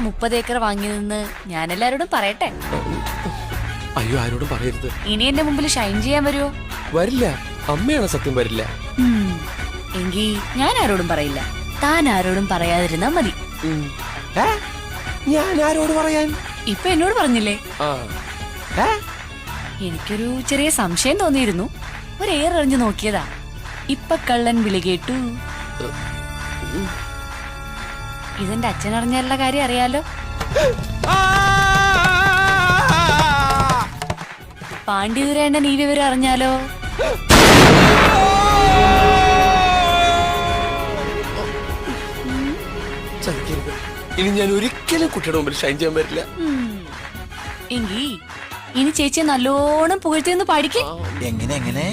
30 acre വാങ്ങിയതെന്ന് ഞാൻ എല്ലാരോടും പറയട്ടെ. അയ്യോ, ആരോടും പറയരുത്. ഇനി എന്റെ മുമ്പിൽ ഷൈൻ ചെയ്യാൻ വരുമോ? വരില്ല. അമ്മയാണ് സത്യം, വരില്ല. എങ്കി ഞാൻ ആരോടും പറയില്ല. താൻ ആരോടും പറയാതിരുന്നാ മതി. ഞാൻ ആരോട് പറയാൻ? ഇപ്പൊ എന്നോട് പറഞ്ഞില്ലേ? എനിക്കൊരു ചെറിയ സംശയം തോന്നിയിരുന്നു. ഒരു എറിഞ്ഞു നോക്കിയതാ. ഇപ്പൊ കള്ളൻ വിളി കേട്ടു. ഇതെന്റെ അച്ഛൻ അറിഞ്ഞാലുള്ള കാര്യം അറിയാലോ. പാണ്ഡിതുരേണ്ടൻ ഈ വിവരം അറിഞ്ഞാലോ? ഇനി ഞാൻ ഒരിക്കലും കുട്ടിയുടെ മുമ്പിൽ ഷൈൻ ചെയ്യാൻ പറ്റില്ല. എങ്കി ഇനി ചേച്ചിയെ നല്ലോണം പുകഴ്ത്തിയൊന്ന് പാടിക്കേ. എങ്ങനെ